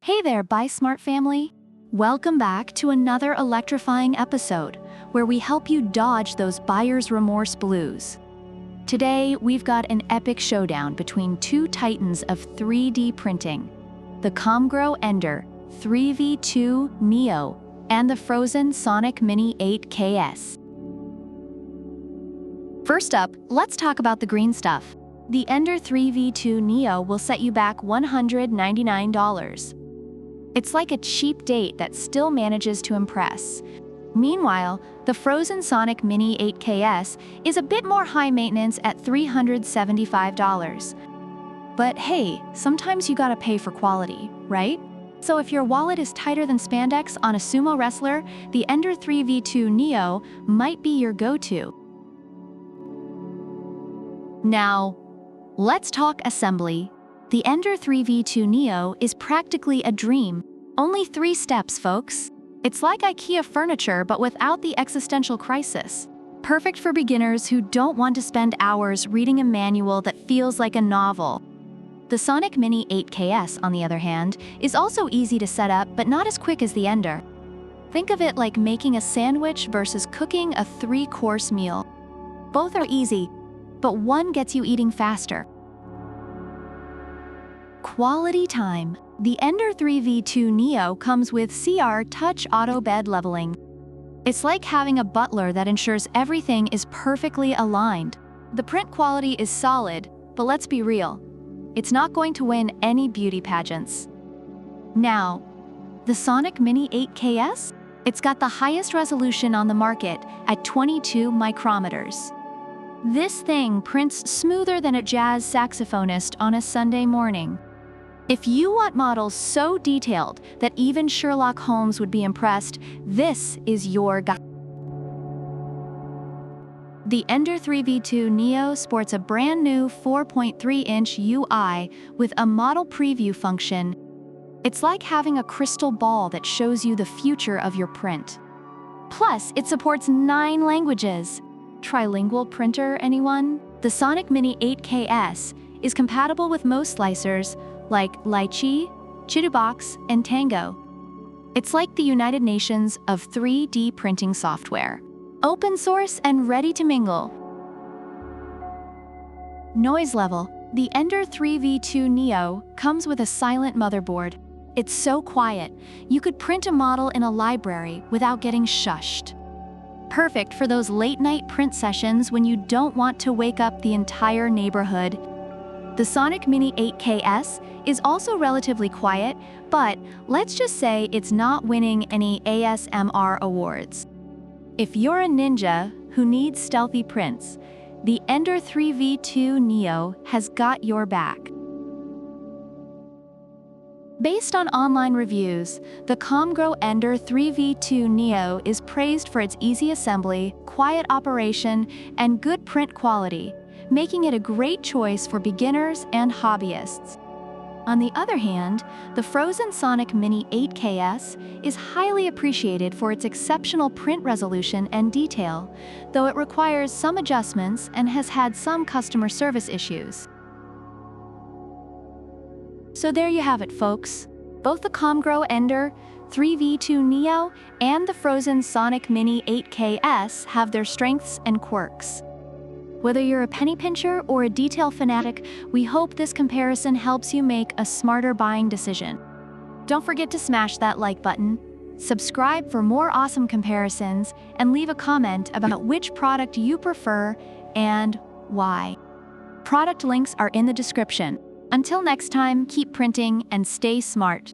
Hey there, Buy Smart family! Welcome back to another electrifying episode where we help you dodge those buyer's remorse blues. Today, we've got an epic showdown between two titans of 3D printing, the Creality Ender 3v2 Neo and the Phrozen Sonic Mini 8KS. First up, let's talk about the green stuff. The Ender 3v2 Neo will set you back $199. It's like a cheap date that still manages to impress. Meanwhile, the Phrozen Sonic Mini 8KS is a bit more high maintenance at $375. But hey, sometimes you gotta pay for quality, right? So if your wallet is tighter than spandex on a sumo wrestler, the Ender 3v2 Neo might be your go-to. Now, let's talk assembly. The Ender 3v2 Neo is practically a dream. Only 3 steps, folks. It's like IKEA furniture, but without the existential crisis. Perfect for beginners who don't want to spend hours reading a manual that feels like a novel. The Sonic Mini 8KS, on the other hand, is also easy to set up, but not as quick as the Ender. Think of it like making a sandwich versus cooking a 3-course meal. Both are easy, but one gets you eating faster. Quality time. The Ender 3v2 Neo comes with CR Touch Auto Bed Leveling. It's like having a butler that ensures everything is perfectly aligned. The print quality is solid, but let's be real, it's not going to win any beauty pageants. Now, the Sonic Mini 8KS? It's got the highest resolution on the market at 22 micrometers. This thing prints smoother than a jazz saxophonist on a Sunday morning. If you want models so detailed that even Sherlock Holmes would be impressed, this is your guy. The Ender 3v2 Neo sports a brand new 4.3-inch UI with a model preview function. It's like having a crystal ball that shows you the future of your print. Plus, it supports 9 languages. Trilingual printer, anyone? The Sonic Mini 8KS is compatible with most slicers like Lychee, Chitubox, and Tango. It's like the United Nations of 3D printing software. Open source and ready to mingle. Noise level. The Ender 3v2 Neo comes with a silent motherboard. It's so quiet, you could print a model in a library without getting shushed. Perfect for those late-night print sessions when you don't want to wake up the entire neighborhood. The Sonic Mini 8KS is also relatively quiet, but let's just say it's not winning any ASMR awards. If you're a ninja who needs stealthy prints, the Ender 3v2 Neo has got your back. Based on online reviews, the Creality Ender 3v2 Neo is praised for its easy assembly, quiet operation, and good print quality, making it a great choice for beginners and hobbyists. On the other hand, the Phrozen Sonic Mini 8KS is highly appreciated for its exceptional print resolution and detail, though it requires some adjustments and has had some customer service issues. So there you have it, folks. Both the Creality Ender 3v2 Neo and the Phrozen Sonic Mini 8KS have their strengths and quirks. Whether you're a penny pincher or a detail fanatic, we hope this comparison helps you make a smarter buying decision. Don't forget to smash that like button, subscribe for more awesome comparisons, and leave a comment about which product you prefer and why. Product links are in the description. Until next time, keep printing and stay smart.